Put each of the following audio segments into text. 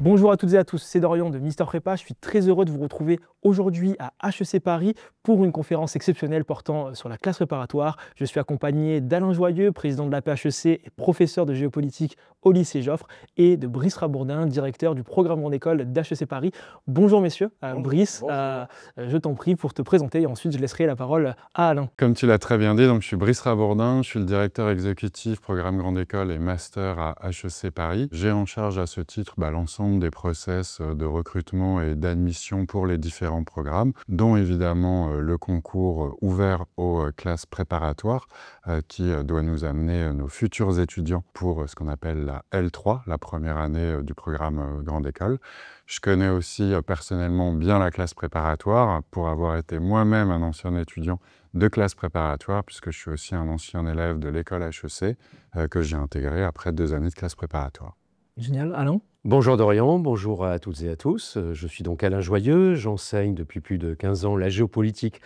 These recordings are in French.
Bonjour à toutes et à tous, c'est Dorian de Mister Prépa. Je suis très heureux de vous retrouver aujourd'hui à HEC Paris pour une conférence exceptionnelle portant sur la classe préparatoire. Je suis accompagné d'Alain Joyeux, président de la PHEC et professeur de géopolitique au lycée Joffre, et de Brice Rabourdin, directeur du programme Grande École d'HEC Paris. Bonjour messieurs. Brice, je t'en prie pour te présenter et ensuite je laisserai la parole à Alain. Comme tu l'as très bien dit, donc je suis Brice Rabourdin, je suis le directeur exécutif programme Grande École et master à HEC Paris. J'ai en charge à ce titre l'ensemble des process de recrutement et d'admission pour les différents programmes, dont évidemment le concours ouvert aux classes préparatoires qui doit nous amener nos futurs étudiants pour ce qu'on appelle la L3, la première année du programme Grande École. Je connais aussi personnellement bien la classe préparatoire pour avoir été moi-même un ancien étudiant de classe préparatoire, puisque je suis aussi un ancien élève de l'école HEC que j'ai intégré après 2 années de classe préparatoire. Génial. Alain? Bonjour Dorian, bonjour à toutes et à tous. Je suis donc Alain Joyeux, j'enseigne depuis plus de 15 ans la géopolitique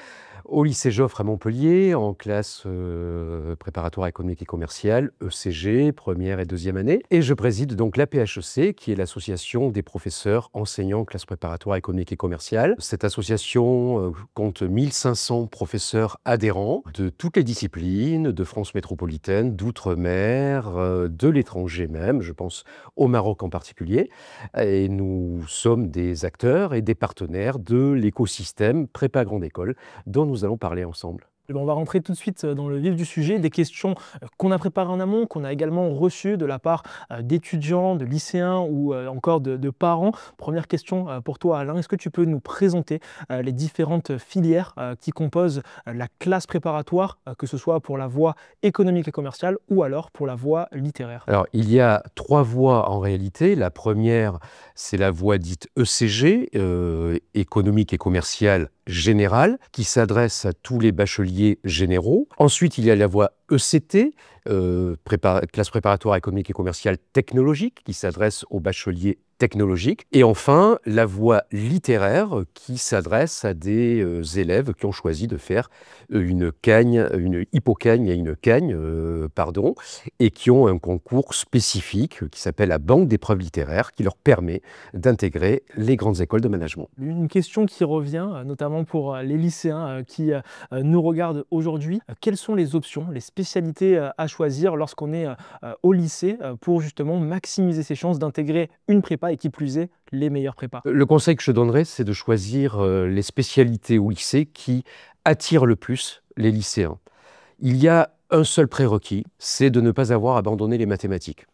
au lycée Joffre à Montpellier, en classe préparatoire économique et commerciale, ECG, première et deuxième année. Et je préside donc la PHEC, qui est l'association des professeurs enseignants classe préparatoire économique et commerciale. Cette association compte 1500 professeurs adhérents de toutes les disciplines, de France métropolitaine, d'outre-mer, de l'étranger même, je pense au Maroc en particulier. Et nous sommes des acteurs et des partenaires de l'écosystème Prépa Grande École, dont nous allons parler ensemble. On va rentrer tout de suite dans le vif du sujet, des questions qu'on a préparées en amont, qu'on a également reçues de la part d'étudiants, de lycéens ou encore de parents. Première question pour toi Alain, est-ce que tu peux nous présenter les différentes filières qui composent la classe préparatoire, que ce soit pour la voie économique et commerciale ou alors pour la voie littéraire? Alors, il y a 3 voies en réalité. La première, c'est la voie dite ECG, économique et commerciale générale, qui s'adresse à tous les bacheliers généraux. Ensuite, il y a la voie ECT, classe préparatoire économique et commerciale technologique, qui s'adresse aux bacheliers technologiques. Et enfin, la voie littéraire, qui s'adresse à des élèves qui ont choisi de faire une hypocagne et une cagne, et qui ont un concours spécifique qui s'appelle la banque d'épreuves littéraires, qui leur permet d'intégrer les grandes écoles de management. Une question qui revient, notamment pour les lycéens qui nous regardent aujourd'hui. Quelles sont les options, les spécialités à choisir lorsqu'on est au lycée pour justement maximiser ses chances d'intégrer une prépa et qui plus est, les meilleures prépas? Le conseil que je donnerais, c'est de choisir les spécialités au lycée qui attirent le plus les lycéens. Il y a un seul prérequis, c'est de ne pas avoir abandonné les mathématiques.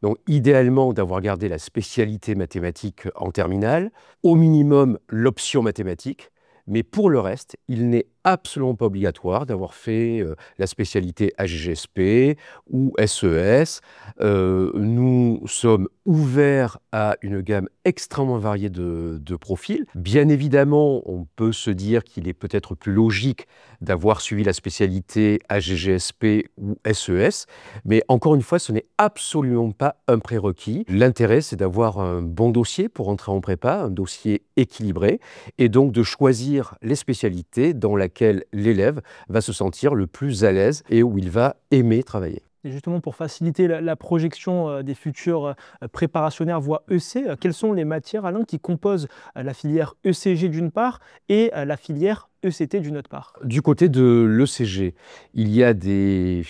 Donc idéalement d'avoir gardé la spécialité mathématique en terminale, au minimum l'option mathématique, mais pour le reste, il n'est absolument pas obligatoire d'avoir fait la spécialité AGGSP ou SES. Nous sommes ouverts à une gamme extrêmement variée de profils. Bien évidemment, on peut se dire qu'il est peut-être plus logique d'avoir suivi la spécialité AGGSP ou SES, mais encore une fois, ce n'est absolument pas un prérequis. L'intérêt, c'est d'avoir un bon dossier pour entrer en prépa, un dossier équilibré, et donc de choisir les spécialités dans lesquelles l'élève va se sentir le plus à l'aise et où il va aimer travailler. Et justement, pour faciliter la projection des futurs préparationnaires voie EC, quelles sont les matières, Alain, qui composent la filière ECG d'une part et la filière ECT d'une autre part? Du côté de l'ECG, il y a des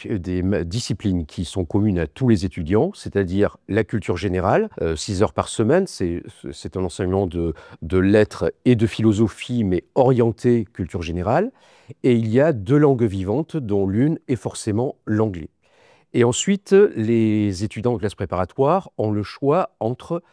disciplines qui sont communes à tous les étudiants, c'est-à-dire la culture générale, 6 heures par semaine, c'est un enseignement de lettres et de philosophie, mais orienté culture générale. Et il y a 2 langues vivantes, dont l'une est forcément l'anglais. Et ensuite, les étudiants en classe préparatoire ont le choix entre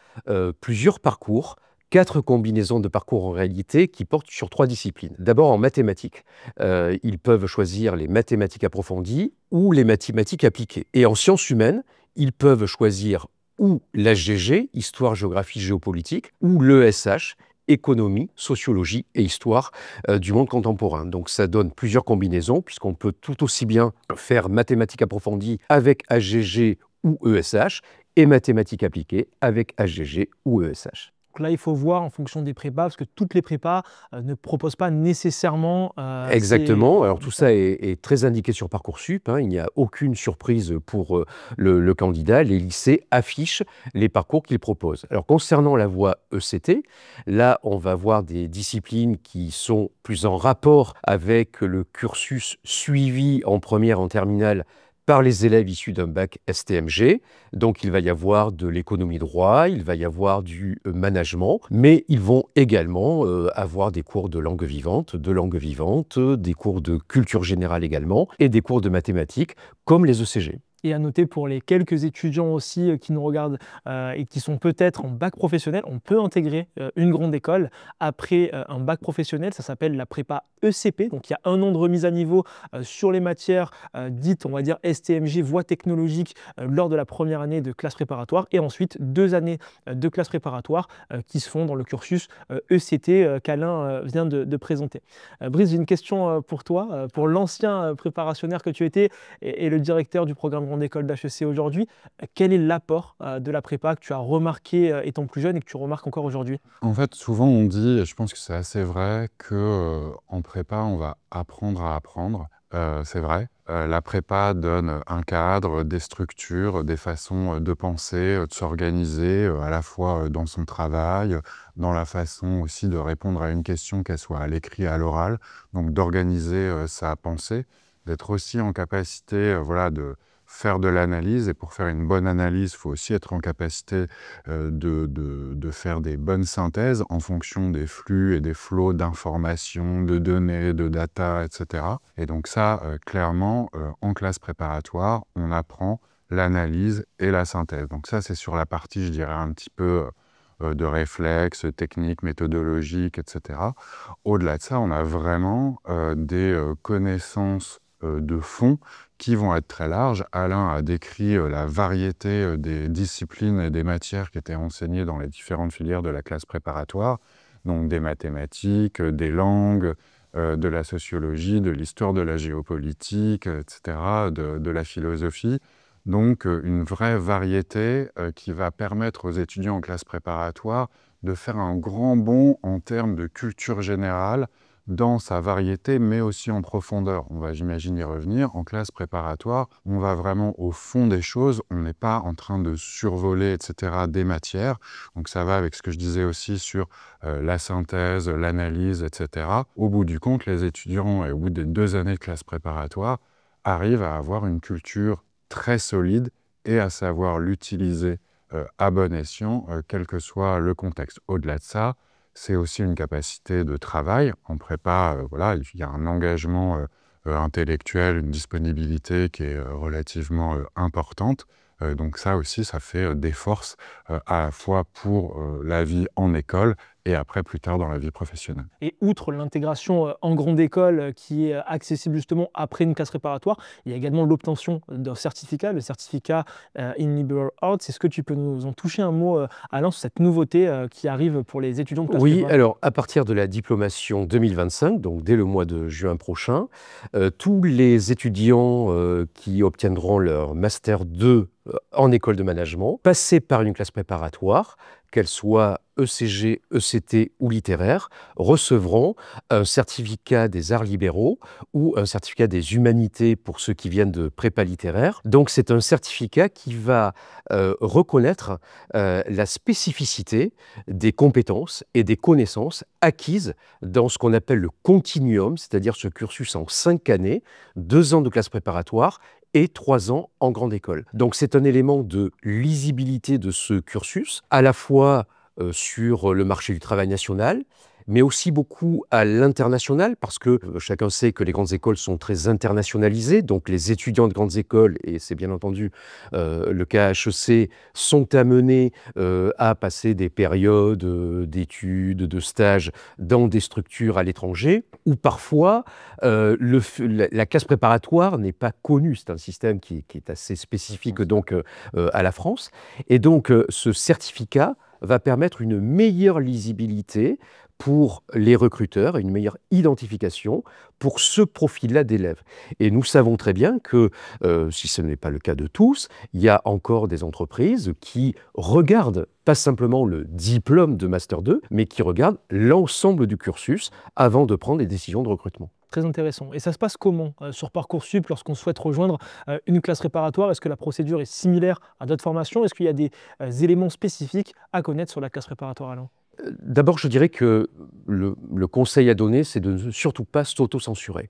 plusieurs parcours, 4 combinaisons de parcours en réalité qui portent sur 3 disciplines. D'abord en mathématiques, ils peuvent choisir les mathématiques approfondies ou les mathématiques appliquées. Et en sciences humaines, ils peuvent choisir ou l'HGG, histoire, géographie, géopolitique, ou l'ESH, économie, sociologie et histoire du monde contemporain. Donc ça donne plusieurs combinaisons, puisqu'on peut tout aussi bien faire mathématiques approfondies avec HGG ou ESH, et mathématiques appliquées avec HGG ou ESH. Donc là, il faut voir en fonction des prépas, parce que toutes les prépas ne proposent pas nécessairement Exactement. Alors tout ça est très indiqué sur Parcoursup, hein. Il n'y a aucune surprise pour le candidat. Les lycées affichent les parcours qu'ils proposent. Alors concernant la voie ECT, là on va voir des disciplines qui sont plus en rapport avec le cursus suivi en première, en terminale, par les élèves issus d'un bac STMG. Donc il va y avoir de l'économie droit, il va y avoir du management, mais ils vont également avoir des cours de langue vivante, des cours de culture générale également, et des cours de mathématiques comme les ECG. Et à noter pour les quelques étudiants aussi qui nous regardent et qui sont peut-être en bac professionnel, on peut intégrer une grande école après un bac professionnel. Ça s'appelle la prépa ECP. Donc il y a un an de remise à niveau sur les matières dites, on va dire, STMG, voie technologique, lors de la première année de classe préparatoire. Et ensuite 2 années de classe préparatoire qui se font dans le cursus ECT qu'Alain vient de présenter. Brice, j'ai une question pour toi, pour l'ancien préparationnaire que tu étais et le directeur du programme grande école d'HEC aujourd'hui. Quel est l'apport de la prépa que tu as remarqué étant plus jeune et que tu remarques encore aujourd'hui? En fait, souvent on dit, et je pense que c'est assez vrai, qu'en prépa, on va apprendre à apprendre. C'est vrai. La prépa donne un cadre, des structures, des façons de penser, de s'organiser, à la fois dans son travail, dans la façon aussi de répondre à une question, qu'elle soit à l'écrit, à l'oral, donc d'organiser sa pensée, d'être aussi en capacité voilà, de faire de l'analyse. Et pour faire une bonne analyse, il faut aussi être en capacité de faire des bonnes synthèses en fonction des flux et des flots d'informations, de données, de data, etc. Et donc ça, clairement, en classe préparatoire, on apprend l'analyse et la synthèse. Donc ça, c'est sur la partie, je dirais, un petit peu de réflexes, techniques, méthodologiques, etc. Au-delà de ça, on a vraiment des connaissances de fond qui vont être très larges. Alain a décrit la variété des disciplines et des matières qui étaient enseignées dans les différentes filières de la classe préparatoire, donc des mathématiques, des langues, de la sociologie, de l'histoire de la géopolitique, etc., de la philosophie. Donc une vraie variété qui va permettre aux étudiants en classe préparatoire de faire un grand bond en termes de culture générale, dans sa variété, mais aussi en profondeur. On va, j'imagine, y revenir. En classe préparatoire, on va vraiment au fond des choses. On n'est pas en train de survoler, etc., des matières. Donc ça va avec ce que je disais aussi sur la synthèse, l'analyse, etc. Au bout du compte, les étudiants, et au bout des 2 années de classe préparatoire, arrivent à avoir une culture très solide et à savoir l'utiliser à bon escient, quel que soit le contexte. Au-delà de ça, c'est aussi une capacité de travail. En prépa, voilà, il y a un engagement intellectuel, une disponibilité qui est relativement importante. Donc ça aussi, ça fait des forces à la fois pour la vie en école et après, plus tard, dans la vie professionnelle. Et outre l'intégration en grande école qui est accessible justement après une classe préparatoire, il y a également l'obtention d'un certificat, le certificat in Liberal Arts. Est-ce que tu peux nous en toucher un mot, Alain, sur cette nouveauté qui arrive pour les étudiants de classe Oui, prépa? alors à partir de la diplomation 2025, donc dès le mois de juin prochain, tous les étudiants qui obtiendront leur Master 2 en école de management, passés par une classe préparatoire, qu'elle soit ECG, ECT ou littéraire, recevront un certificat des arts libéraux ou un certificat des humanités pour ceux qui viennent de prépa littéraire. Donc c'est un certificat qui va reconnaître la spécificité des compétences et des connaissances acquises dans ce qu'on appelle le continuum, c'est-à-dire ce cursus en 5 années, 2 ans de classe préparatoire et 3 ans en grande école. Donc c'est un élément de lisibilité de ce cursus, à la fois sur le marché du travail national, mais aussi beaucoup à l'international, parce que chacun sait que les grandes écoles sont très internationalisées, donc les étudiants de grandes écoles, et c'est bien entendu le cas à HEC, sont amenés à passer des périodes d'études, de stages dans des structures à l'étranger, où parfois la classe préparatoire n'est pas connue. C'est un système qui est assez spécifique donc à la France. Et donc ce certificat va permettre une meilleure lisibilité pour les recruteurs et une meilleure identification pour ce profil-là d'élèves. Et nous savons très bien que, si ce n'est pas le cas de tous, il y a encore des entreprises qui regardent pas simplement le diplôme de Master 2, mais qui regarde l'ensemble du cursus avant de prendre les décisions de recrutement. Très intéressant. Et ça se passe comment sur Parcoursup lorsqu'on souhaite rejoindre une classe préparatoire? Est-ce que la procédure est similaire à d'autres formations? Est-ce qu'il y a des éléments spécifiques à connaître sur la classe préparatoire, Alain? D'abord, je dirais que le conseil à donner, c'est de ne surtout pas s'auto-censurer.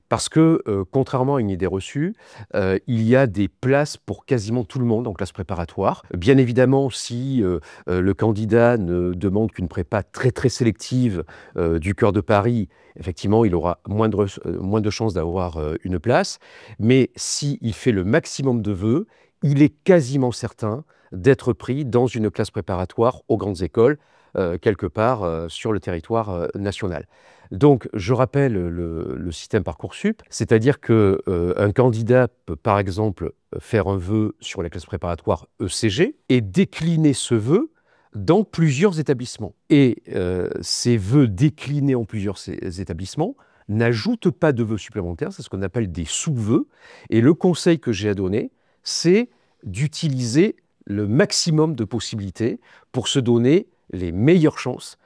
Parce que, contrairement à une idée reçue, il y a des places pour quasiment tout le monde en classe préparatoire. Bien évidemment, si le candidat ne demande qu'une prépa très très sélective du cœur de Paris, effectivement, il aura moins de chances d'avoir une place. Mais s'il fait le maximum de vœux, il est quasiment certain d'être pris dans une classe préparatoire aux grandes écoles, quelque part sur le territoire national. Donc, je rappelle le système Parcoursup, c'est-à-dire qu'un candidat peut, par exemple, faire un vœu sur la classe préparatoire ECG et décliner ce vœu dans plusieurs établissements. Et ces vœux déclinés en plusieurs établissements n'ajoutent pas de vœux supplémentaires, c'est ce qu'on appelle des sous-vœux. Et le conseil que j'ai à donner, c'est d'utiliser le maximum de possibilités pour se donner les meilleures chances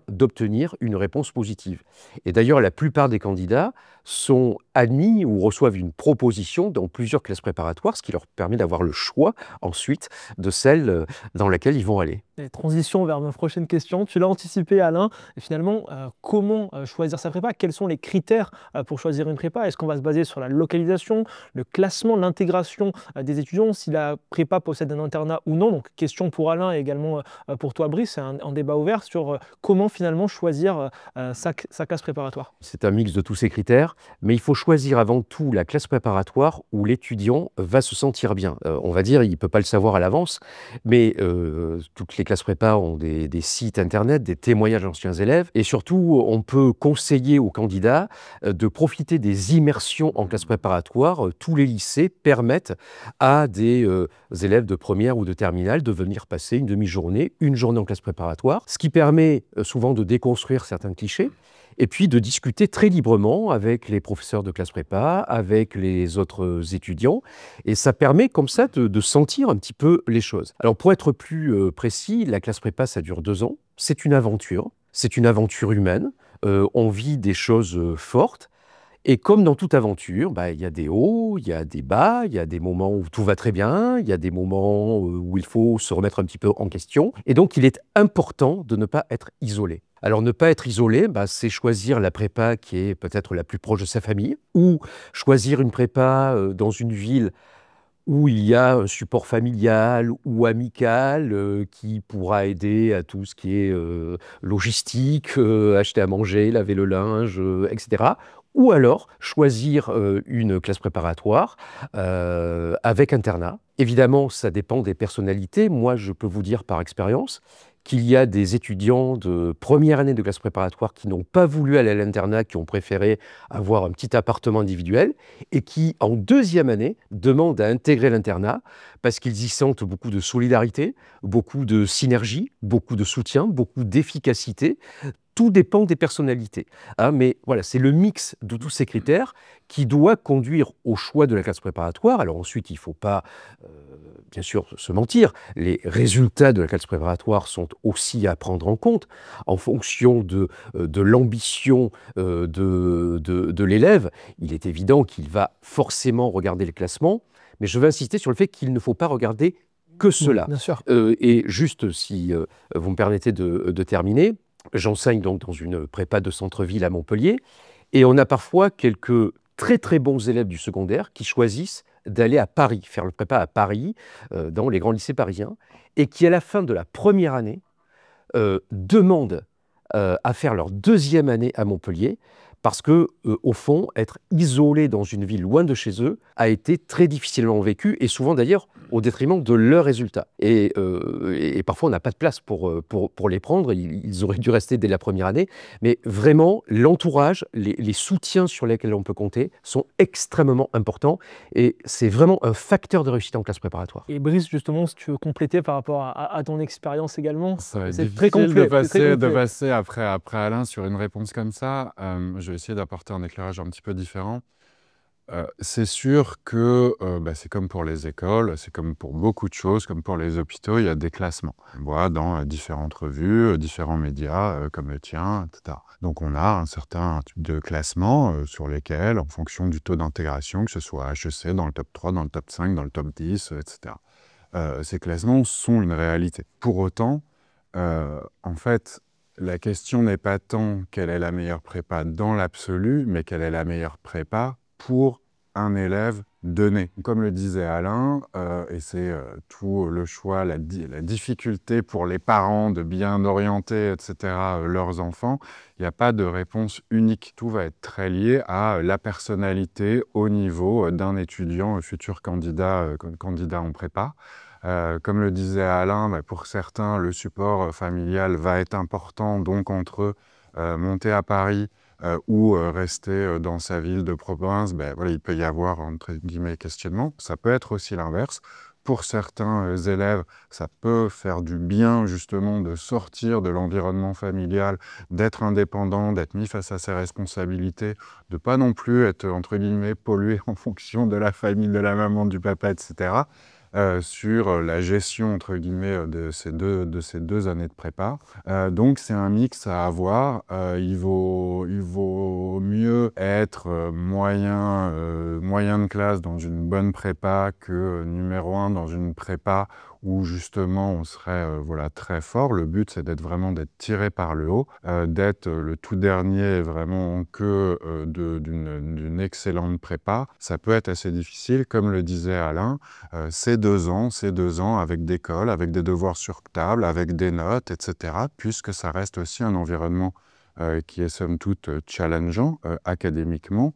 d'obtenir une réponse positive. Et d'ailleurs, la plupart des candidats sont admis ou reçoivent une proposition dans plusieurs classes préparatoires, ce qui leur permet d'avoir le choix ensuite de celle dans laquelle ils vont aller. Et transition vers ma prochaine question, tu l'as anticipé, Alain, et finalement, comment choisir sa prépa? Quels sont les critères pour choisir une prépa? Est-ce qu'on va se baser sur la localisation, le classement, l'intégration des étudiants, si la prépa possède un internat ou non? Donc question pour Alain et également pour toi, Brice, c'est un débat ouvert sur comment finalement choisir sa classe préparatoire. C'est un mix de tous ces critères, mais il faut choisir avant tout la classe préparatoire où l'étudiant va se sentir bien. On va dire, il ne peut pas le savoir à l'avance, mais toutes les classes prépa ont des sites internet, des témoignages d'anciens élèves, et surtout, on peut conseiller aux candidats de profiter des immersions en classe préparatoire. Tous les lycées permettent à des élèves de première ou de terminale de venir passer une demi-journée, une journée en classe préparatoire, ce qui permet souvent de déconstruire certains clichés, et puis de discuter très librement avec les professeurs de classe prépa, avec les autres étudiants, et ça permet comme ça de sentir un petit peu les choses. Alors pour être plus précis, la classe prépa, ça dure 2 ans, c'est une aventure humaine, on vit des choses fortes, et comme dans toute aventure, il y a des hauts, il y a des bas, il y a des moments où tout va très bien, il y a des moments où il faut se remettre un petit peu en question. Et donc, il est important de ne pas être isolé. Alors, ne pas être isolé, c'est choisir la prépa qui est peut-être la plus proche de sa famille, ou choisir une prépa dans une ville où il y a un support familial ou amical qui pourra aider à tout ce qui est logistique, acheter à manger, laver le linge, etc. Ou alors choisir une classe préparatoire avec internat. Évidemment, ça dépend des personnalités. Moi, je peux vous dire par expérience qu'il y a des étudiants de première année de classe préparatoire qui n'ont pas voulu aller à l'internat, qui ont préféré avoir un petit appartement individuel et qui, en deuxième année, demandent à intégrer l'internat parce qu'ils y sentent beaucoup de solidarité, beaucoup de synergie, beaucoup de soutien, beaucoup d'efficacité. Tout dépend des personnalités. Mais voilà, c'est le mix de tous ces critères qui doit conduire au choix de la classe préparatoire. Alors ensuite, il ne faut pas, bien sûr, se mentir. Les résultats de la classe préparatoire sont aussi à prendre en compte en fonction de l'ambition de l'élève. Il est évident qu'il va forcément regarder le classement, mais je veux insister sur le fait qu'il ne faut pas regarder que cela. Oui, bien sûr. Et juste, si vous me permettez de terminer, j'enseigne donc dans une prépa de centre-ville à Montpellier et on a parfois quelques très très bons élèves du secondaire qui choisissent d'aller à Paris, faire le prépa à Paris, dans les grands lycées parisiens, et qui à la fin de la première année demandent à faire leur deuxième année à Montpellier parce que, au fond, être isolé dans une ville loin de chez eux a été très difficilement vécu et souvent d'ailleurs au détriment de leurs résultats. Et parfois on n'a pas de place pour les prendre, ils auraient dû rester dès la première année, mais vraiment l'entourage, les soutiens sur lesquels on peut compter sont extrêmement importants et c'est vraiment un facteur de réussite en classe préparatoire. Et Brice, justement, si tu veux compléter par rapport à ton expérience également, c'est très complet. De passer après Alain sur une réponse comme ça. Je vais essayer d'apporter un éclairage un petit peu différent. C'est sûr que c'est comme pour les écoles, c'est comme pour beaucoup de choses, comme pour les hôpitaux, il y a des classements. On voit dans différentes revues, différents médias comme le tien, etc. Donc on a un certain type de classement sur lesquels, en fonction du taux d'intégration, que ce soit HEC dans le top 3, dans le top 5, dans le top 10, etc. Ces classements sont une réalité. Pour autant, en fait, la question n'est pas tant quelle est la meilleure prépa dans l'absolu, mais quelle est la meilleure prépa pour un élève donné. Comme le disait Alain, et c'est tout le choix, la difficulté pour les parents de bien orienter, etc., leurs enfants, il n'y a pas de réponse unique. Tout va être très lié à la personnalité au niveau d'un étudiant, futur candidat en prépa. Comme le disait Alain, pour certains, le support familial va être important, donc entre monter à Paris ou rester dans sa ville de province, voilà, il peut y avoir, entre guillemets, questionnement. Ça peut être aussi l'inverse. Pour certains élèves, ça peut faire du bien, justement, de sortir de l'environnement familial, d'être indépendant, d'être mis face à ses responsabilités, de pas non plus être, entre guillemets, pollué en fonction de la famille, de la maman, du papa, etc. Sur la gestion, entre guillemets, de ces deux années de prépa. Donc, c'est un mix à avoir. Il vaut mieux être moyen de classe dans une bonne prépa que numéro 1 dans une prépa où justement on serait voilà, très fort. Le but, c'est vraiment d'être tiré par le haut, d'être le tout dernier vraiment que d'une excellente prépa. Ça peut être assez difficile, comme le disait Alain. C'est 2 ans avec des cols, avec des devoirs sur table, avec des notes, etc., puisque ça reste aussi un environnement qui est somme toute challengeant académiquement.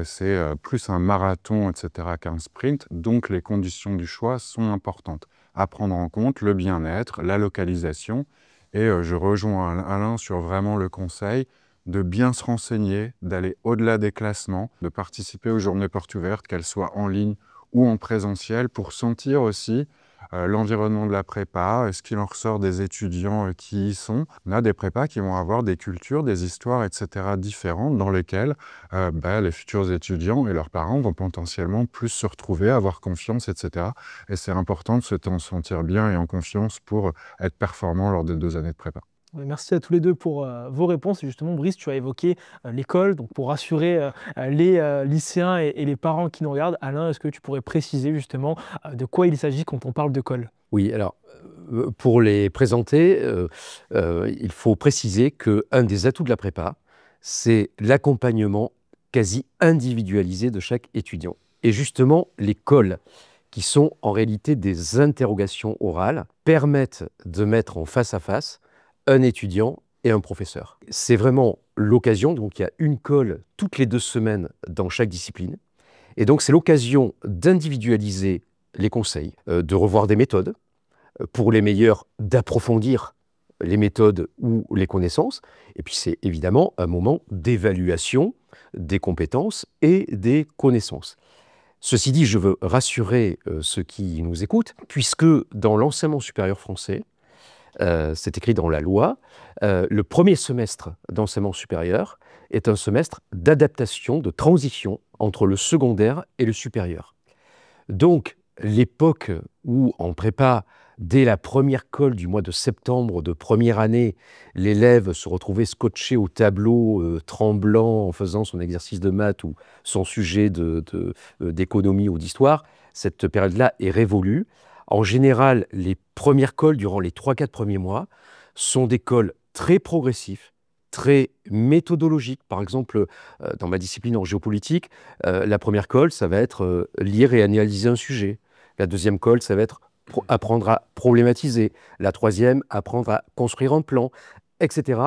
C'est plus un marathon, etc., qu'un sprint, donc les conditions du choix sont importantes. À prendre en compte le bien-être, la localisation, et je rejoins Alain sur vraiment le conseil de bien se renseigner, d'aller au-delà des classements, de participer aux journées portes ouvertes, qu'elles soient en ligne ou en présentiel, pour sentir aussi l'environnement de la prépa, ce qu'il en ressort des étudiants qui y sont. On a des prépas qui vont avoir des cultures, des histoires, etc. différentes dans lesquelles les futurs étudiants et leurs parents vont potentiellement plus se retrouver, avoir confiance, etc. Et c'est important de se sentir bien et en confiance pour être performant lors des 2 années de prépa. Merci à tous les deux pour vos réponses. Et justement, Brice, tu as évoqué l'école. Donc, pour rassurer les lycéens et les parents qui nous regardent, Alain, est-ce que tu pourrais préciser justement de quoi il s'agit quand on parle de colle? Oui, alors, pour les présenter, il faut préciser qu'un des atouts de la prépa, c'est l'accompagnement quasi individualisé de chaque étudiant. Et justement, les colles, qui sont en réalité des interrogations orales, permettent de mettre en face à face un étudiant et un professeur. C'est vraiment l'occasion, donc il y a une colle toutes les 2 semaines dans chaque discipline, et donc c'est l'occasion d'individualiser les conseils, de revoir des méthodes, pour les meilleurs d'approfondir les méthodes ou les connaissances, et puis c'est évidemment un moment d'évaluation des compétences et des connaissances. Ceci dit, je veux rassurer ceux qui nous écoutent, puisque dans l'enseignement supérieur français, c'est écrit dans la loi, le premier semestre d'enseignement supérieur est un semestre d'adaptation, de transition entre le secondaire et le supérieur. Donc, l'époque où en prépa, dès la première colle du mois de septembre de première année, l'élève se retrouvait scotché au tableau, tremblant en faisant son exercice de maths ou son sujet d'économie ou d'histoire, cette période-là est révolue. En général, les premières colles durant les 3-4 premiers mois sont des colles très progressifs, très méthodologiques. Par exemple, dans ma discipline en géopolitique, la première colle, ça va être lire et analyser un sujet. La deuxième colle, ça va être apprendre à problématiser. La troisième, apprendre à construire un plan, etc.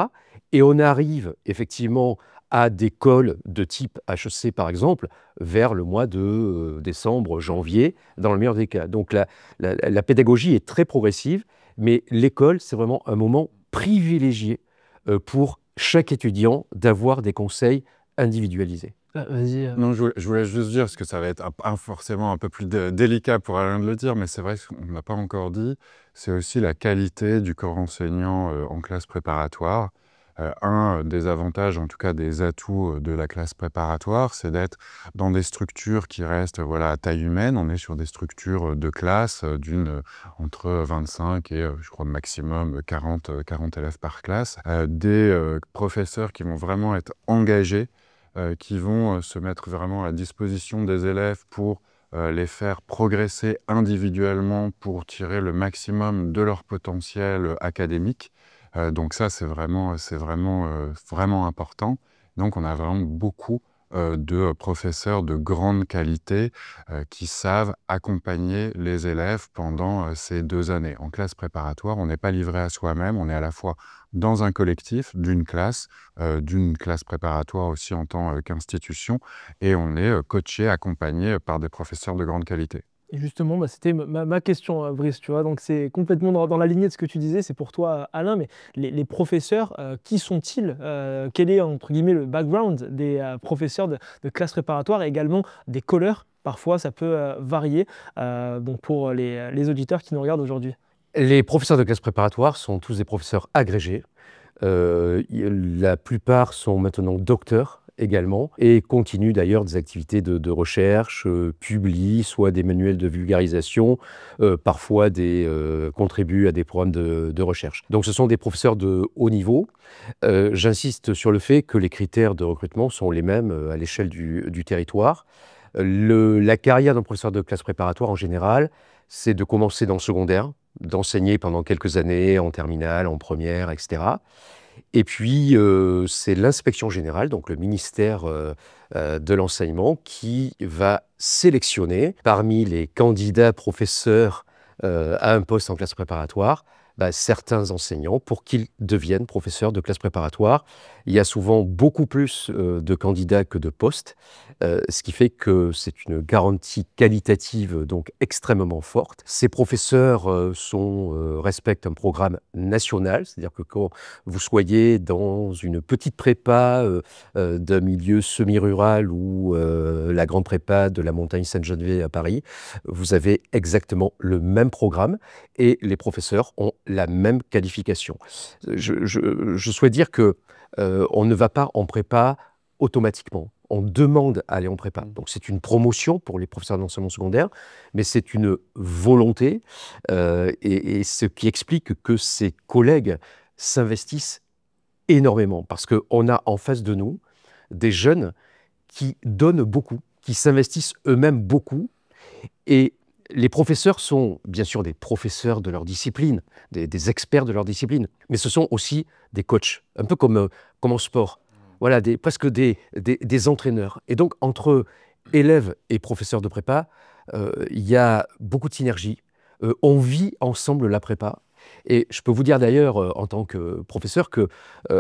Et on arrive effectivement à des colles de type HEC, par exemple, vers le mois de décembre, janvier, dans le meilleur des cas. Donc la pédagogie est très progressive, mais l'école, c'est vraiment un moment privilégié pour chaque étudiant d'avoir des conseils individualisés. Vas-y. Non, je voulais juste dire, parce que ça va être forcément un peu plus délicat pour Alain de le dire, mais c'est vrai qu'on ne l'a pas encore dit, c'est aussi la qualité du corps enseignant en classe préparatoire. Un des avantages, en tout cas des atouts de la classe préparatoire, c'est d'être dans des structures qui restent à taille humaine. On est sur des structures de classe entre 25 et, je crois, maximum 40 élèves par classe. Des professeurs qui vont vraiment être engagés, qui vont se mettre vraiment à disposition des élèves pour les faire progresser individuellement pour tirer le maximum de leur potentiel académique. Donc ça, c'est vraiment important. Donc on a vraiment beaucoup de professeurs de grande qualité qui savent accompagner les élèves pendant ces 2 années. En classe préparatoire, on n'est pas livré à soi-même, on est à la fois dans un collectif d'une classe préparatoire aussi en tant qu'institution, et on est coaché, accompagné par des professeurs de grande qualité. Et justement, c'était ma question, Brice, tu vois, donc c'est complètement dans la lignée de ce que tu disais, c'est pour toi, Alain, mais les professeurs, qui sont-ils? Quel est, entre guillemets, le background des professeurs de classe préparatoire et également des calleurs? Parfois, ça peut varier, donc pour les auditeurs qui nous regardent aujourd'hui. Les professeurs de classe préparatoire sont tous des professeurs agrégés. La plupart sont maintenant docteurs également et continuent d'ailleurs des activités de recherche, publient soit des manuels de vulgarisation, parfois contribuent à des programmes de recherche. Donc ce sont des professeurs de haut niveau. J'insiste sur le fait que les critères de recrutement sont les mêmes à l'échelle du territoire. La carrière d'un professeur de classe préparatoire en général, c'est de commencer dans le secondaire, d'enseigner pendant quelques années en terminale, en première, etc. Et puis, c'est l'inspection générale, donc le ministère de l'enseignement, qui va sélectionner parmi les candidats professeurs à un poste en classe préparatoire, certains enseignants pour qu'ils deviennent professeurs de classe préparatoire. Il y a souvent beaucoup plus de candidats que de postes, ce qui fait que c'est une garantie qualitative donc extrêmement forte. Ces professeurs respectent un programme national, c'est-à-dire que quand vous soyez dans une petite prépa d'un milieu semi-rural ou la grande prépa de la montagne Sainte-Geneviève à Paris, vous avez exactement le même programme et les professeurs ont la même qualification. Je souhaite dire que on ne va pas en prépa automatiquement. On demande à aller en prépa. Donc c'est une promotion pour les professeurs d'enseignement secondaire, mais c'est une volonté et ce qui explique que ces collègues s'investissent énormément parce qu'on a en face de nous des jeunes qui donnent beaucoup, qui s'investissent eux-mêmes beaucoup. Et les professeurs sont bien sûr des professeurs de leur discipline, des experts de leur discipline, mais ce sont aussi des coachs, un peu comme en sport. Voilà, presque des entraîneurs. Et donc, entre élèves et professeurs de prépa, il y a beaucoup de synergie. On vit ensemble la prépa. Et je peux vous dire d'ailleurs, en tant que professeur, que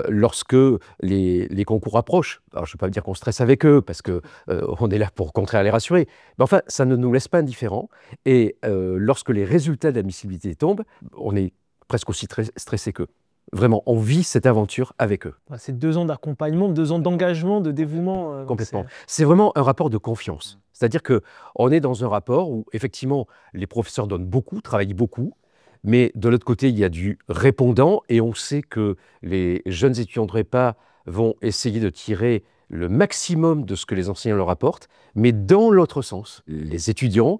lorsque les concours approchent, alors je ne vais pas vous dire qu'on stresse avec eux, parce qu'on est là pour au contraire les rassurer, mais enfin, ça ne nous laisse pas indifférents. Et lorsque les résultats d'admissibilité tombent, on est presque aussi stressé qu'eux. Vraiment, on vit cette aventure avec eux. C'est 2 ans d'accompagnement, 2 ans d'engagement, de dévouement. Complètement. C'est vraiment un rapport de confiance. C'est-à-dire qu'on est dans un rapport où, effectivement, les professeurs donnent beaucoup, travaillent beaucoup, mais de l'autre côté, il y a du répondant et on sait que les jeunes étudiants de prépa vont essayer de tirer le maximum de ce que les enseignants leur apportent, mais dans l'autre sens. Les étudiants,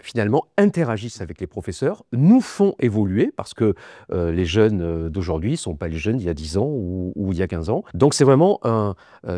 finalement, interagissent avec les professeurs, nous font évoluer, parce que les jeunes d'aujourd'hui ne sont pas les jeunes d'il y a 10 ans ou il y a 15 ans. Donc c'est vraiment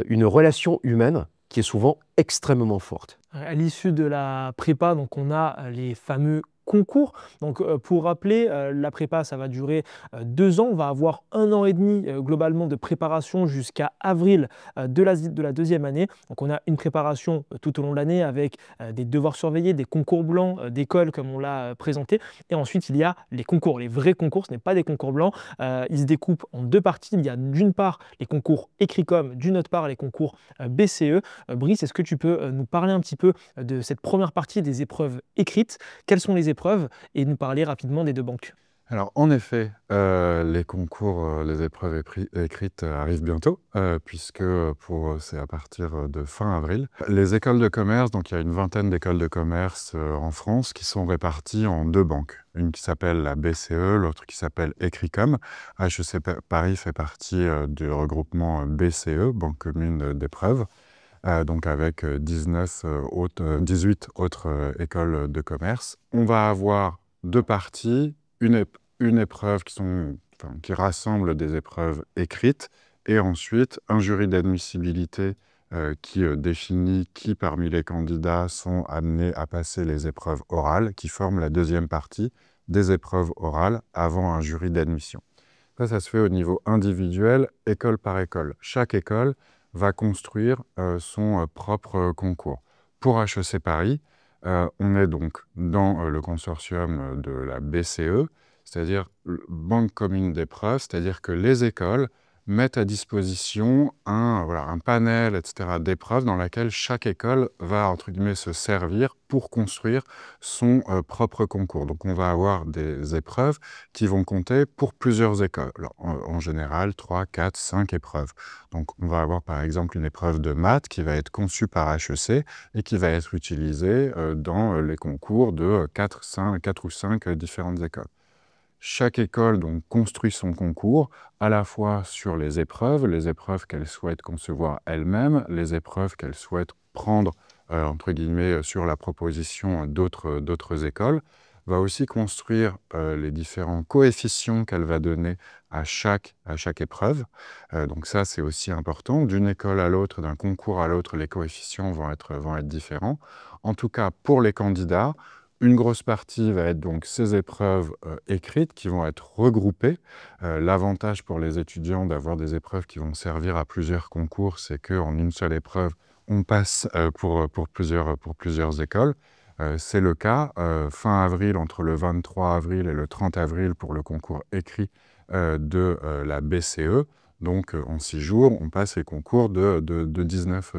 une relation humaine qui est souvent extrêmement forte. À l'issue de la prépa, donc on a les fameux concours. Donc pour rappeler, la prépa, ça va durer 2 ans. On va avoir 1 an et demi globalement de préparation jusqu'à avril de la 2e année. Donc on a une préparation tout au long de l'année avec des devoirs surveillés, des concours blancs d'école comme on l'a présenté. Et ensuite, il y a les concours, les vrais concours, ce n'est pas des concours blancs. Ils se découpent en 2 parties. Il y a d'une part les concours écrits-com, d'une autre part les concours BCE. Brice, est-ce que tu peux nous parler un petit peu de cette première partie des épreuves écrites? Quelles sont les épreuves et nous parler rapidement des 2 banques? Alors, en effet, les concours, les épreuves écrites arrivent bientôt, puisque c'est à partir de fin avril. Les écoles de commerce, donc il y a une vingtaine d'écoles de commerce en France qui sont réparties en 2 banques. Une qui s'appelle la BCE, l'autre qui s'appelle Ecricom. HEC Paris fait partie du regroupement BCE, Banque commune d'épreuves, donc avec 18 autres écoles de commerce. On va avoir 2 parties, une épreuve qui rassemble des épreuves écrites et ensuite un jury d'admissibilité qui définit qui parmi les candidats sont amenés à passer les épreuves orales, qui forment la deuxième partie des épreuves orales avant un jury d'admission. Ça se fait au niveau individuel, école par école. Chaque école va construire son propre concours. Pour HEC Paris, on est donc dans le consortium de la BCE, c'est-à-dire Banque commune d'épreuves, c'est-à-dire que les écoles mettent à disposition un panel, etc., d'épreuves dans laquelle chaque école va, entre guillemets, se servir pour construire son propre concours. Donc on va avoir des épreuves qui vont compter pour plusieurs écoles. Alors, en général, 3, 4, 5 épreuves. Donc on va avoir par exemple une épreuve de maths qui va être conçue par HEC et qui va être utilisée dans les concours de 4 ou 5 différentes écoles. Chaque école donc construit son concours, à la fois sur les épreuves qu'elle souhaite concevoir elle-même, les épreuves qu'elle souhaite prendre, entre guillemets, sur la proposition d'autres écoles, va aussi construire les différents coefficients qu'elle va donner à chaque épreuve. Donc ça, c'est aussi important. D'une école à l'autre, d'un concours à l'autre, les coefficients vont être différents. En tout cas, pour les candidats, une grosse partie va être donc ces épreuves écrites qui vont être regroupées. L'avantage pour les étudiants d'avoir des épreuves qui vont servir à plusieurs concours, c'est qu'en une seule épreuve, on passe pour plusieurs écoles. C'est le cas fin avril, entre le 23 avril et le 30 avril pour le concours écrit de la BCE. Donc en 6 jours, on passe les concours de 19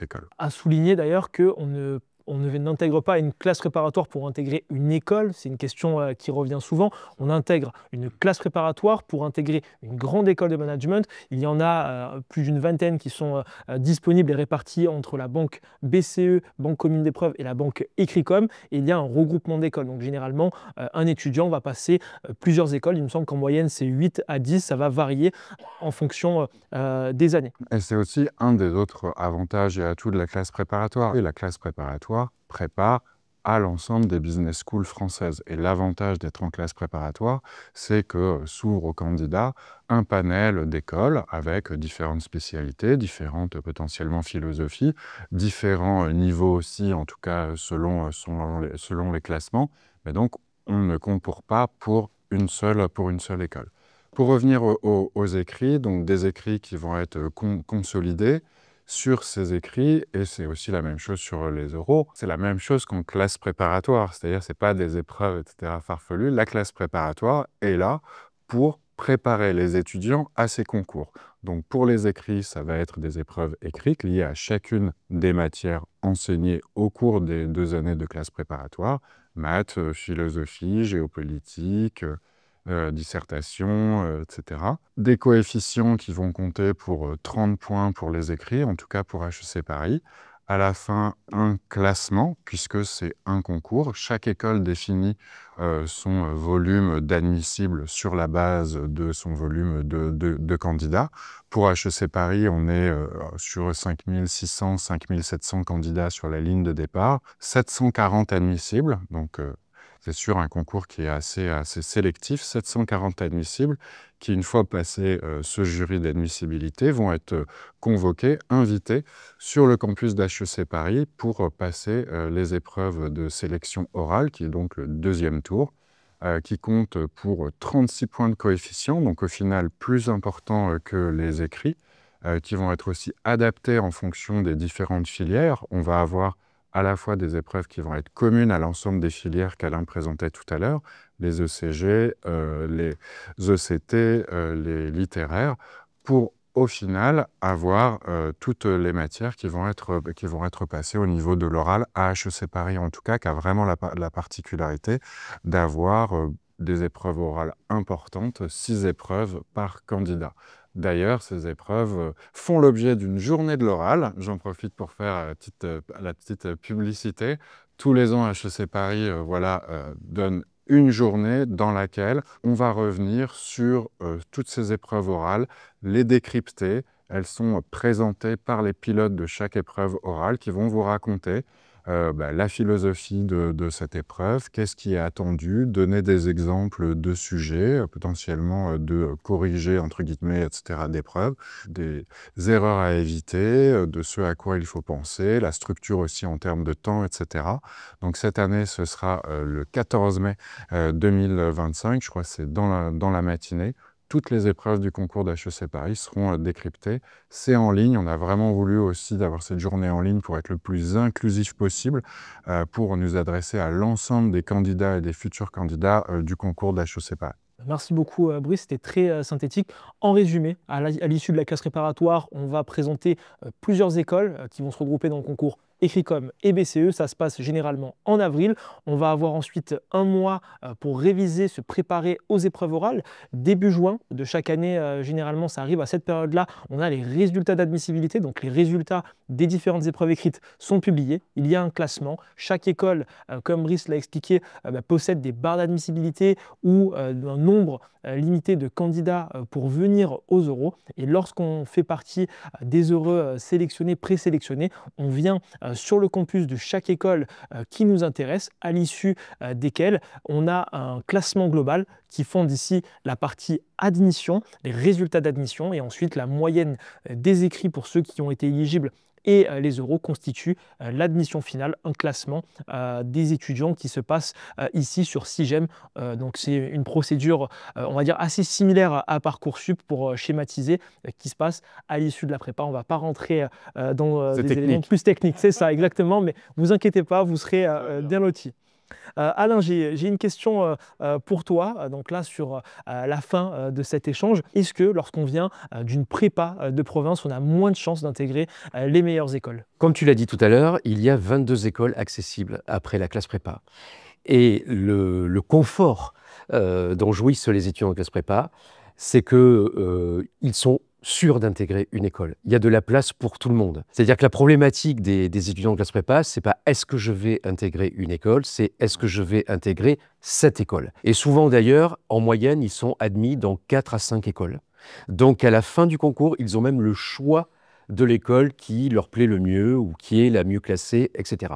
écoles. À souligner d'ailleurs qu'on n'intègre pas une classe préparatoire pour intégrer une école, c'est une question qui revient souvent. On intègre une classe préparatoire pour intégrer une grande école de management. Il y en a plus d'une vingtaine qui sont disponibles et réparties entre la banque BCE, Banque commune d'épreuves, et la banque Ecricom. Et il y a un regroupement d'écoles. Donc généralement, un étudiant va passer plusieurs écoles. Il me semble qu'en moyenne, c'est 8 à 10. Ça va varier en fonction des années. Et c'est aussi un des autres avantages et atouts de la classe préparatoire. Et la classe préparatoire prépare à l'ensemble des business schools françaises. Et l'avantage d'être en classe préparatoire, c'est que s'ouvre aux candidats un panel d'écoles avec différentes spécialités, différentes potentiellement philosophies, différents niveaux aussi, en tout cas selon les classements. Mais donc, on ne concourt pas pour une seule école. Pour revenir aux écrits, donc des écrits qui vont être consolidés sur ces écrits, et c'est aussi la même chose sur les oraux, c'est la même chose qu'en classe préparatoire, c'est-à-dire c'est pas des épreuves, etc. farfelues. La classe préparatoire est là pour préparer les étudiants à ces concours. Donc pour les écrits, ça va être des épreuves écrites liées à chacune des matières enseignées au cours des 2 années de classe préparatoire, maths, philosophie, géopolitique, dissertation, etc. Des coefficients qui vont compter pour 30 points pour les écrits, en tout cas pour HEC Paris. À la fin, un classement, puisque c'est un concours. Chaque école définit son volume d'admissibles sur la base de son volume de candidats. Pour HEC Paris, on est sur 5600, 5700 candidats sur la ligne de départ, 740 admissibles, donc c'est sur un concours qui est assez sélectif, 740 admissibles qui, une fois passé ce jury d'admissibilité, vont être convoqués, invités sur le campus d'HEC Paris pour passer les épreuves de sélection orale, qui est donc le 2e tour, qui compte pour 36 points de coefficient, donc au final plus important que les écrits, qui vont être aussi adaptés en fonction des différentes filières. On va avoir à la fois des épreuves qui vont être communes à l'ensemble des filières qu'Alain présentait tout à l'heure, les ECG, les ECT, les littéraires, pour au final avoir toutes les matières qui vont être passées au niveau de l'oral à HEC Paris, en tout cas, qui a vraiment la particularité d'avoir des épreuves orales importantes, 6 épreuves par candidat. D'ailleurs, ces épreuves font l'objet d'une journée de l'oral. J'en profite pour faire la petite publicité. Tous les ans, HEC Paris donne une journée dans laquelle on va revenir sur toutes ces épreuves orales, les décrypter. Elles sont présentées par les pilotes de chaque épreuve orale qui vont vous raconter la philosophie de cette épreuve, qu'est-ce qui est attendu, donner des exemples de sujets, potentiellement de corriger, entre guillemets, etc., d'épreuves, des erreurs à éviter, de ce à quoi il faut penser, la structure aussi en termes de temps, etc. Donc cette année, ce sera le 14 mai 2025, je crois que c'est dans la matinée. Toutes les épreuves du concours d'HEC Paris seront décryptées. C'est en ligne. On a vraiment voulu aussi d'avoir cette journée en ligne pour être le plus inclusif possible, pour nous adresser à l'ensemble des candidats et des futurs candidats du concours d'HEC Paris. Merci beaucoup Brice, c'était très synthétique. En résumé, à l'issue de la classe préparatoire, on va présenter plusieurs écoles qui vont se regrouper dans le concours Écricom et BCE. Ça se passe généralement en avril. On va avoir ensuite un mois pour réviser, se préparer aux épreuves orales. Début juin de chaque année, généralement, ça arrive à cette période-là. On a les résultats d'admissibilité, donc les résultats des différentes épreuves écrites sont publiés. Il y a un classement. Chaque école, comme Brice l'a expliqué, possède des barres d'admissibilité ou un nombre limité de candidats pour venir aux oraux. Et lorsqu'on fait partie des heureux sélectionnés, présélectionnés, on vient sur le campus de chaque école qui nous intéresse, à l'issue desquelles on a un classement global qui fonde ici la partie admission, les résultats d'admission, et ensuite la moyenne des écrits pour ceux qui ont été éligibles et les euros constituent l'admission finale, un classement des étudiants qui se passe ici sur Sigem. Donc c'est une procédure, on va dire, assez similaire à Parcoursup pour schématiser, qui se passe à l'issue de la prépa. On ne va pas rentrer dans des éléments plus techniques, c'est ça exactement, mais ne vous inquiétez pas, vous serez bien lotis. Alain, j'ai une question pour toi, donc là sur la fin de cet échange. Est-ce que lorsqu'on vient d'une prépa de province, on a moins de chances d'intégrer les meilleures écoles? Comme tu l'as dit tout à l'heure, il y a 22 écoles accessibles après la classe prépa. Et le confort dont jouissent les étudiants de classe prépa, c'est qu'ils sont sûrs d'intégrer une école. Il y a de la place pour tout le monde. C'est-à-dire que la problématique des étudiants de classe prépa, c'est pas est-ce que je vais intégrer une école, c'est est-ce que je vais intégrer cette école. Et souvent d'ailleurs, en moyenne, ils sont admis dans 4 à 5 écoles. Donc à la fin du concours, ils ont même le choix de l'école qui leur plaît le mieux ou qui est la mieux classée, etc.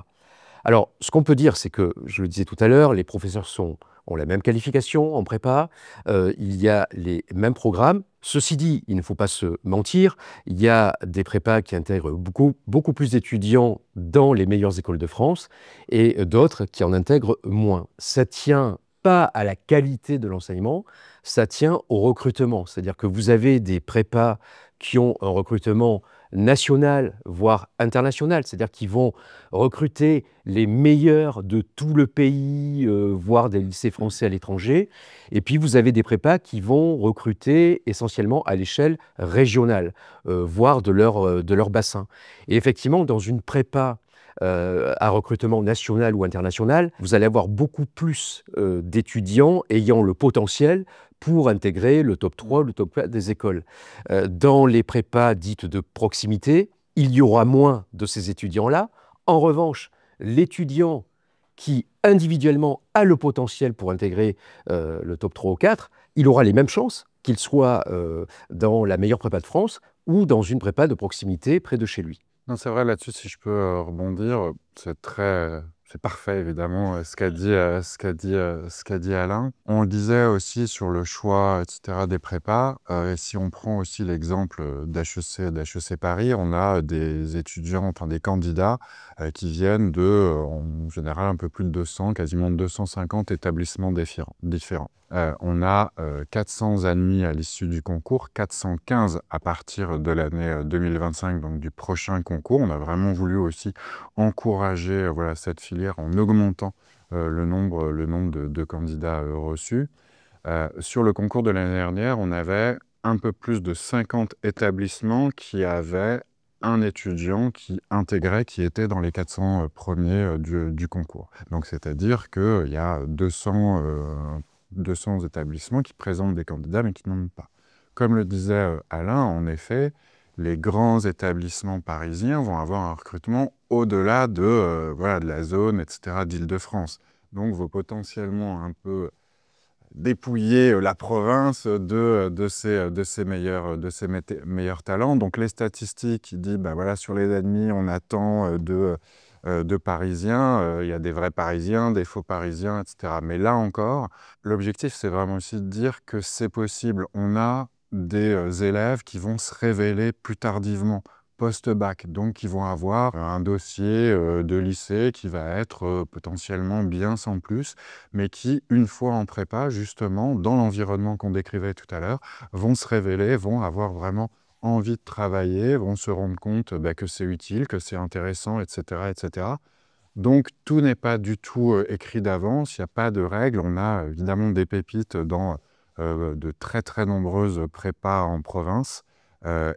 Alors, ce qu'on peut dire, c'est que, je le disais tout à l'heure, les professeurs ont la même qualification en prépa, il y a les mêmes programmes. Ceci dit, il ne faut pas se mentir, il y a des prépas qui intègrent beaucoup plus d'étudiants dans les meilleures écoles de France et d'autres qui en intègrent moins. Ça tient pas à la qualité de l'enseignement, ça tient au recrutement. C'est-à-dire que vous avez des prépas qui ont un recrutement national, voire international, c'est-à-dire qu'ils vont recruter les meilleurs de tout le pays, voire des lycées français à l'étranger. Et puis vous avez des prépas qui vont recruter essentiellement à l'échelle régionale, voire de leur bassin. Et effectivement, dans une prépa à recrutement national ou international, vous allez avoir beaucoup plus d'étudiants ayant le potentiel pour intégrer le top 3, le top 4 des écoles. Dans les prépas dites de proximité, il y aura moins de ces étudiants-là. En revanche, l'étudiant qui individuellement a le potentiel pour intégrer le top 3 ou 4, il aura les mêmes chances qu'il soit dans la meilleure prépa de France ou dans une prépa de proximité près de chez lui. Non, c'est vrai, là-dessus, si je peux rebondir, c'est parfait, évidemment, ce qu'a dit Alain. On le disait aussi sur le choix, etc., des prépas. Et si on prend aussi l'exemple d'HEC Paris, on a des étudiants, enfin des candidats qui viennent de, en général, un peu plus de 200, quasiment 250 établissements différents. On a 400 admis à l'issue du concours, 415 à partir de l'année 2025, donc du prochain concours. On a vraiment voulu aussi encourager cette filière en augmentant le nombre de candidats reçus. Sur le concours de l'année dernière, on avait un peu plus de 50 établissements qui avaient un étudiant qui était dans les 400 premiers du concours. Donc c'est-à-dire qu'il y a 200 établissements qui présentent des candidats mais qui n'en ont pas. Comme le disait Alain, en effet, les grands établissements parisiens vont avoir un recrutement au-delà de la zone, etc., d'Île-de-France. Donc, vont potentiellement un peu dépouiller la province de ses meilleurs talents. Donc, les statistiques qui disent, sur les admis, on attend de Parisiens. Il y a des vrais Parisiens, des faux Parisiens, etc. Mais là encore, l'objectif, c'est vraiment aussi de dire que c'est possible. On a des élèves qui vont se révéler plus tardivement, post-bac, donc qui vont avoir un dossier de lycée qui va être potentiellement bien sans plus, mais qui, une fois en prépa, justement, dans l'environnement qu'on décrivait tout à l'heure, vont se révéler, vont avoir vraiment envie de travailler, vont se rendre compte que c'est utile, que c'est intéressant, etc., etc. Donc, tout n'est pas du tout écrit d'avance, il n'y a pas de règles. On a évidemment des pépites dans de très très nombreuses prépas en province.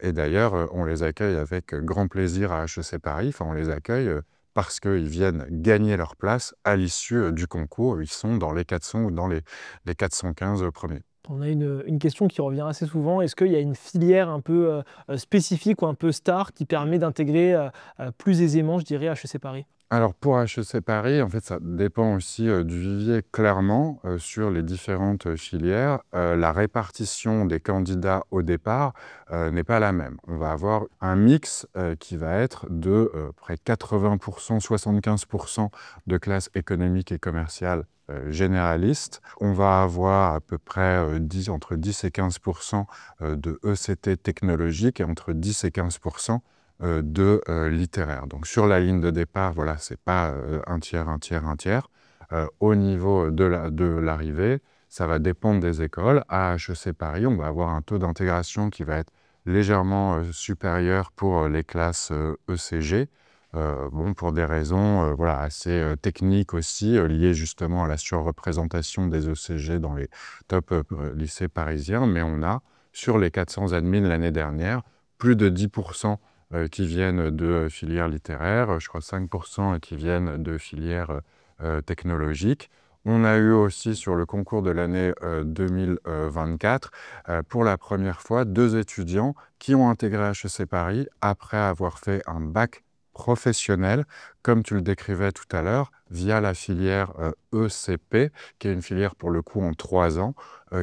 Et d'ailleurs, on les accueille avec grand plaisir à HEC Paris. Enfin, on les accueille parce qu'ils viennent gagner leur place à l'issue du concours. Ils sont dans les 400 ou dans les 415 premiers. On a une question qui revient assez souvent. Est-ce qu'il y a une filière un peu spécifique ou un peu star qui permet d'intégrer plus aisément, je dirais, HEC Paris? Alors pour HEC Paris, en fait, ça dépend aussi du vivier clairement sur les différentes filières. La répartition des candidats au départ n'est pas la même. On va avoir un mix qui va être de près de 80%, 75% de classes économiques et commerciales généralistes. On va avoir à peu près entre 10 et 15% de ECT technologique et entre 10 et 15% de littéraire. Donc sur la ligne de départ, voilà, c'est pas un tiers, un tiers, un tiers. Au niveau de l'arrivée, ça va dépendre des écoles. À HEC Paris, on va avoir un taux d'intégration qui va être légèrement supérieur pour les classes ECG. Pour des raisons assez techniques aussi, liées justement à la surreprésentation des ECG dans les top lycées parisiens. Mais on a, sur les 400 admis l'année dernière, plus de 10% qui viennent de filières littéraires, je crois 5% qui viennent de filières technologiques. On a eu aussi sur le concours de l'année 2024, pour la première fois, 2 étudiants qui ont intégré HEC Paris après avoir fait un bac professionnel, comme tu le décrivais tout à l'heure, via la filière ECP, qui est une filière pour le coup en 3 ans,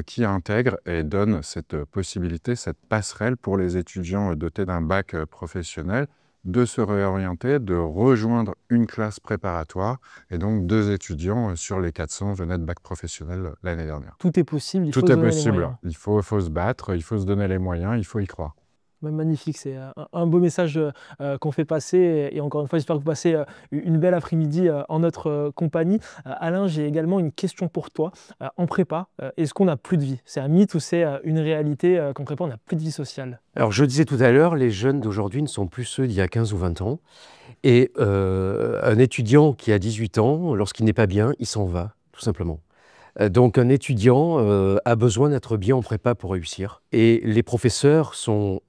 qui intègre et donne cette possibilité, cette passerelle pour les étudiants dotés d'un bac professionnel, de se réorienter, de rejoindre une classe préparatoire. Et donc 2 étudiants sur les 400 venaient de bac professionnel l'année dernière. Tout est possible, il faut Tout se est donner les possible. moyens. Il faut se battre, il faut se donner les moyens, il faut y croire. Magnifique, c'est un beau message qu'on fait passer. Et encore une fois, j'espère que vous passez une belle après-midi en notre compagnie. Alain, j'ai également une question pour toi. En prépa, est-ce qu'on n'a plus de vie? C'est un mythe ou c'est une réalité qu'en prépa, on n'a plus de vie sociale? Alors, je disais tout à l'heure, les jeunes d'aujourd'hui ne sont plus ceux d'il y a 15 ou 20 ans. Et un étudiant qui a 18 ans, lorsqu'il n'est pas bien, il s'en va, tout simplement. Donc un étudiant a besoin d'être bien en prépa pour réussir. Et les professeurs sont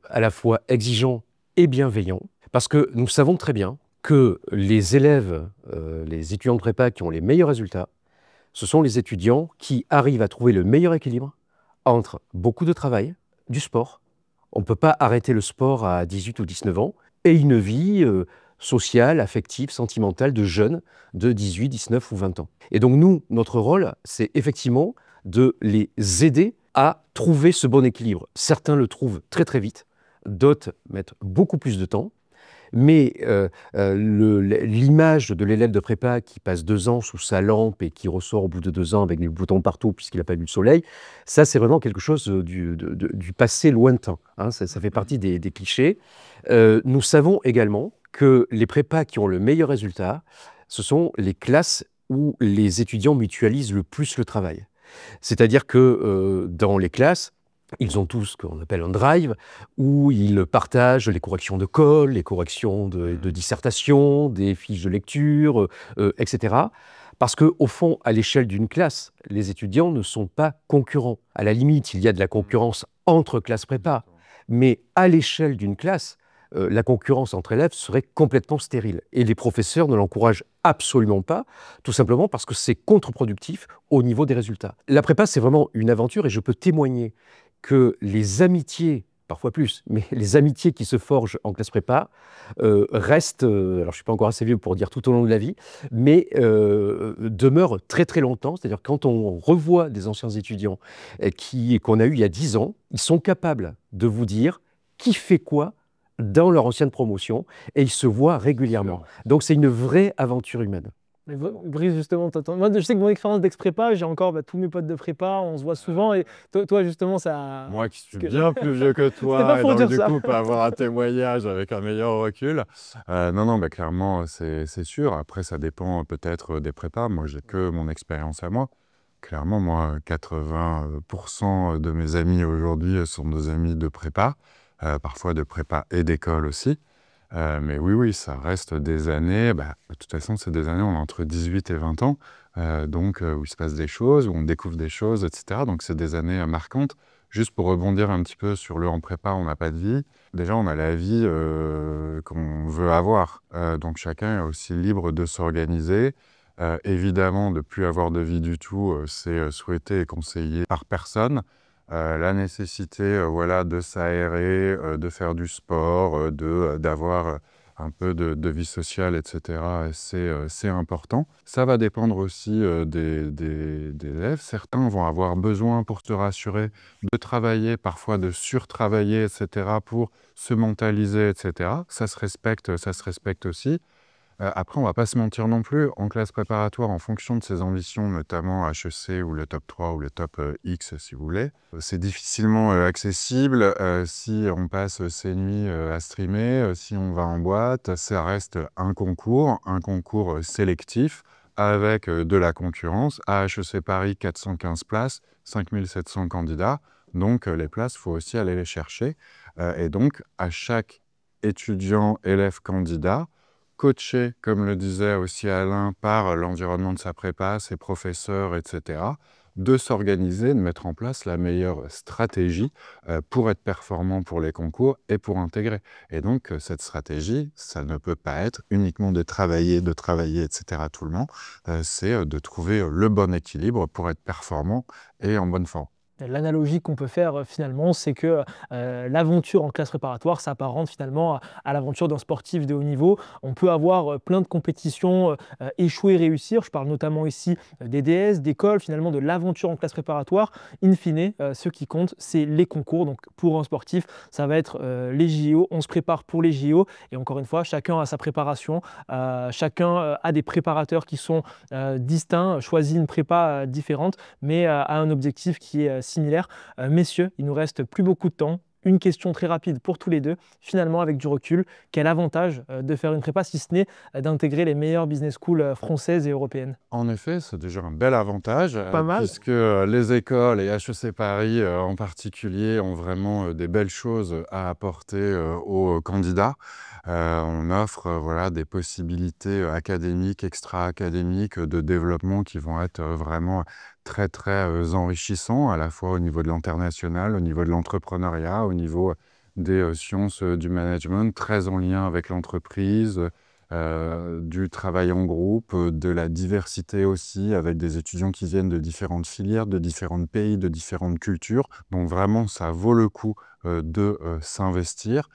à la fois exigeants et bienveillants, parce que nous savons très bien que les élèves, les étudiants de prépa qui ont les meilleurs résultats, ce sont les étudiants qui arrivent à trouver le meilleur équilibre entre beaucoup de travail, du sport. On ne peut pas arrêter le sport à 18 ou 19 ans, et une vie sociale, affective, sentimentale de jeunes de 18, 19 ou 20 ans. Et donc nous, notre rôle, c'est effectivement de les aider à trouver ce bon équilibre. Certains le trouvent très très vite, d'autres mettent beaucoup plus de temps, mais l'image de l'élève de prépa qui passe 2 ans sous sa lampe et qui ressort au bout de 2 ans avec des boutons partout puisqu'il n'a pas vu le soleil, ça c'est vraiment quelque chose du passé lointain, hein, ça fait partie des clichés. Nous savons également que les prépas qui ont le meilleur résultat, ce sont les classes où les étudiants mutualisent le plus le travail. C'est-à-dire que dans les classes, ils ont tous ce qu'on appelle un drive, où ils partagent les corrections de colle, les corrections de dissertation, des fiches de lecture, etc. Parce qu'au fond, à l'échelle d'une classe, les étudiants ne sont pas concurrents. À la limite, il y a de la concurrence entre classes prépa, mais à l'échelle d'une classe, la concurrence entre élèves serait complètement stérile. Et les professeurs ne l'encouragent absolument pas, tout simplement parce que c'est contre-productif au niveau des résultats. La prépa, c'est vraiment une aventure et je peux témoigner que les amitiés, parfois plus, mais les amitiés qui se forgent en classe prépa restent, alors je ne suis pas encore assez vieux pour dire tout au long de la vie, mais demeurent très très longtemps. C'est-à-dire quand on revoit des anciens étudiants qu'on a eus il y a 10 ans, ils sont capables de vous dire qui fait quoi dans leur ancienne promotion et ils se voient régulièrement. Donc c'est une vraie aventure humaine. Mais Brice, justement, moi, je sais que mon expérience d'ex-prépa, j'ai encore tous mes potes de prépa, on se voit souvent, et toi justement, ça... Moi qui suis bien plus vieux que toi, et donc du coup, pas avoir un témoignage avec un meilleur recul. Non, mais clairement, c'est sûr. Après, ça dépend peut-être des prépas. Moi, j'ai que mon expérience à moi. Clairement, moi, 80% de mes amis aujourd'hui sont des amis de prépa, parfois de prépa et d'école aussi. Mais oui, ça reste des années, de toute façon, c'est des années, on a entre 18 et 20 ans, où il se passe des choses, où on découvre des choses, etc. Donc, c'est des années marquantes. Juste pour rebondir un petit peu sur le en prépa, on n'a pas de vie. Déjà, on a la vie qu'on veut avoir. Donc, chacun est aussi libre de s'organiser. Évidemment, de ne plus avoir de vie du tout, c'est souhaité et conseillé par personne. La nécessité voilà, de s'aérer, de faire du sport, d'avoir un peu de vie sociale, etc., c'est important. Ça va dépendre aussi des élèves. Certains vont avoir besoin, pour se rassurer, de travailler, parfois de surtravailler, etc., pour se mentaliser, etc. Ça se respecte aussi. Après, on ne va pas se mentir non plus, en classe préparatoire, en fonction de ses ambitions, notamment HEC ou le top 3 ou le top X, si vous voulez, c'est difficilement accessible. Si on passe ses nuits à streamer, si on va en boîte, ça reste un concours sélectif avec de la concurrence. À HEC Paris, 415 places, 5700 candidats. Donc, les places, il faut aussi aller les chercher. Et donc, à chaque étudiant, élève, candidat, coaché, comme le disait aussi Alain, par l'environnement de sa prépa, ses professeurs, etc., de s'organiser, de mettre en place la meilleure stratégie pour être performant pour les concours et pour intégrer. Et donc, cette stratégie, ça ne peut pas être uniquement de travailler, etc., tout le monde. C'est de trouver le bon équilibre pour être performant et en bonne forme. L'analogie qu'on peut faire finalement, c'est que l'aventure en classe préparatoire s'apparente finalement à l'aventure d'un sportif de haut niveau. On peut avoir plein de compétitions, échouer, réussir. Je parle notamment ici des DS, d'écoles, finalement de l'aventure en classe préparatoire. In fine, ce qui compte, c'est les concours. Donc pour un sportif, ça va être les JO. On se prépare pour les JO. Et encore une fois, chacun a sa préparation. Chacun a des préparateurs qui sont distincts, choisit une prépa différente, mais a un objectif qui est similaire. Messieurs, il nous reste plus beaucoup de temps. Une question très rapide pour tous les deux. Finalement, avec du recul, quel avantage de faire une prépa, si ce n'est d'intégrer les meilleures business schools françaises et européennes? En effet, c'est déjà un bel avantage, Pas mal. puisque les écoles et HEC Paris en particulier ont vraiment des belles choses à apporter aux candidats. On offre voilà, des possibilités académiques, extra-académiques, de développement qui vont être vraiment très, très enrichissants, à la fois au niveau de l'international, au niveau de l'entrepreneuriat, au niveau des sciences du management, très en lien avec l'entreprise, du travail en groupe, de la diversité aussi, avec des étudiants qui viennent de différentes filières, de différents pays, de différentes cultures. Donc vraiment, ça vaut le coup de s'investir.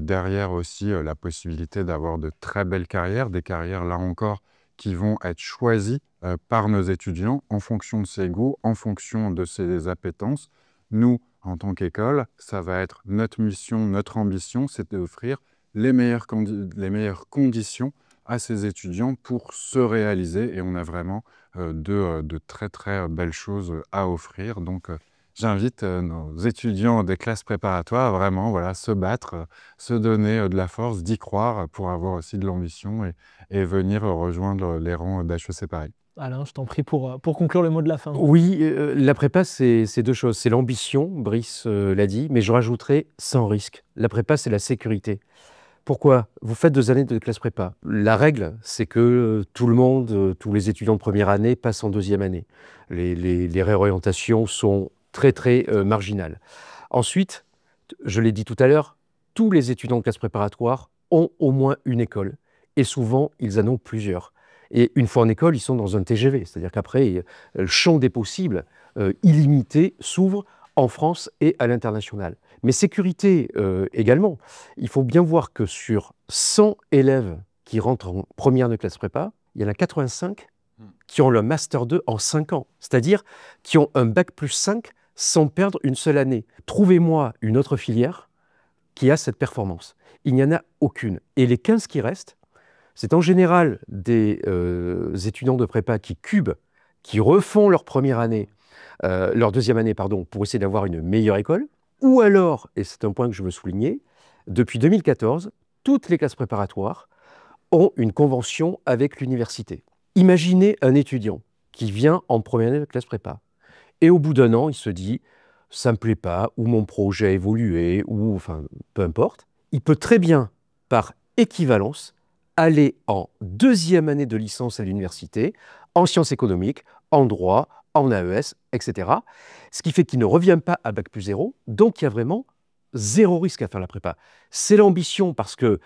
Derrière aussi, la possibilité d'avoir de très belles carrières, des carrières là encore qui vont être choisies par nos étudiants en fonction de ses goûts, en fonction de ses appétences. Nous, en tant qu'école, ça va être notre mission, notre ambition, c'est d'offrir les meilleures conditions à ces étudiants pour se réaliser. Et on a vraiment de très, très belles choses à offrir. Donc, j'invite nos étudiants des classes préparatoires à vraiment voilà, se battre, se donner de la force, d'y croire pour avoir aussi de l'ambition et venir rejoindre les rangs d'HEC Paris. Alain, je t'en prie pour conclure le mot de la fin. Oui, la prépa, c'est deux choses. C'est l'ambition, Brice l'a dit, mais je rajouterai sans risque. La prépa, c'est la sécurité. Pourquoi? Vous faites 2 années de classe prépa. La règle, c'est que tout le monde, tous les étudiants de première année passent en 2e année. Les réorientations sont très, très marginales. Ensuite, je l'ai dit tout à l'heure, tous les étudiants de classe préparatoire ont au moins une école. Et souvent, ils en ont plusieurs. Et une fois en école, ils sont dans un TGV. C'est-à-dire qu'après, le champ des possibles illimité s'ouvre en France et à l'international. Mais sécurité également. Il faut bien voir que sur 100 élèves qui rentrent en première de classe prépa, il y en a 85 qui ont le Master 2 en 5 ans. C'est-à-dire qui ont un bac plus 5 sans perdre une seule année. Trouvez-moi une autre filière qui a cette performance. Il n'y en a aucune. Et les 15 qui restent, c'est en général des étudiants de prépa qui cubent, qui refont leur première année, leur deuxième année, pardon, pour essayer d'avoir une meilleure école. Ou alors, et c'est un point que je veux souligner, depuis 2014, toutes les classes préparatoires ont une convention avec l'université. Imaginez un étudiant qui vient en première année de classe prépa. Et au bout d'un an, il se dit « ça ne me plaît pas » ou « mon projet a évolué » ou enfin, peu importe. Il peut très bien, par équivalence, aller en deuxième année de licence à l'université, en sciences économiques, en droit, en AES, etc. Ce qui fait qu'il ne revient pas à bac plus 0, donc il y a vraiment zéro risque à faire la prépa. C'est l'ambition parce que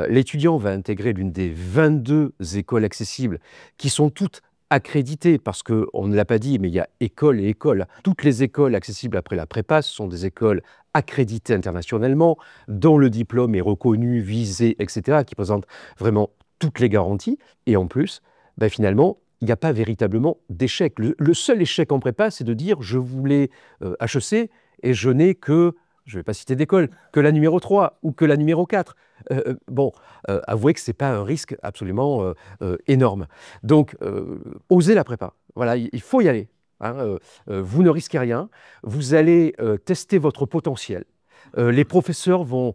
l'étudiant va intégrer l'une des 22 écoles accessibles qui sont toutes accréditées parce qu'on ne l'a pas dit, mais il y a école et école. Toutes les écoles accessibles après la prépa, ce sont des écoles accréditées internationalement, dont le diplôme est reconnu, visé, etc., qui présentent vraiment toutes les garanties. Et en plus, ben finalement, il n'y a pas véritablement d'échec. Le seul échec en prépa, c'est de dire « je voulais HEC et je n'ai que… » je ne vais pas citer d'école, que la numéro 3 ou que la numéro 4. Avouez que ce n'est pas un risque absolument énorme. Donc, osez la prépa. Voilà, il faut y aller. Hein, vous ne risquez rien. Vous allez tester votre potentiel. Les professeurs vont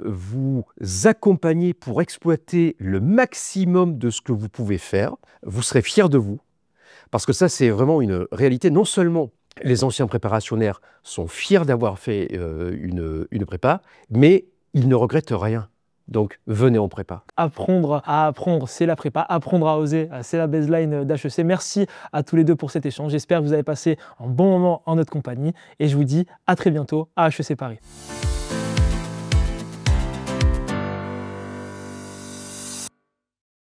vous accompagner pour exploiter le maximum de ce que vous pouvez faire. Vous serez fiers de vous. Parce que ça, c'est vraiment une réalité. Non seulement les anciens préparationnaires sont fiers d'avoir fait une prépa, mais ils ne regrettent rien. Donc, venez en prépa. Apprendre à apprendre, c'est la prépa. Apprendre à oser, c'est la baseline d'HEC. Merci à tous les deux pour cet échange. J'espère que vous avez passé un bon moment en notre compagnie. Et je vous dis à très bientôt à HEC Paris.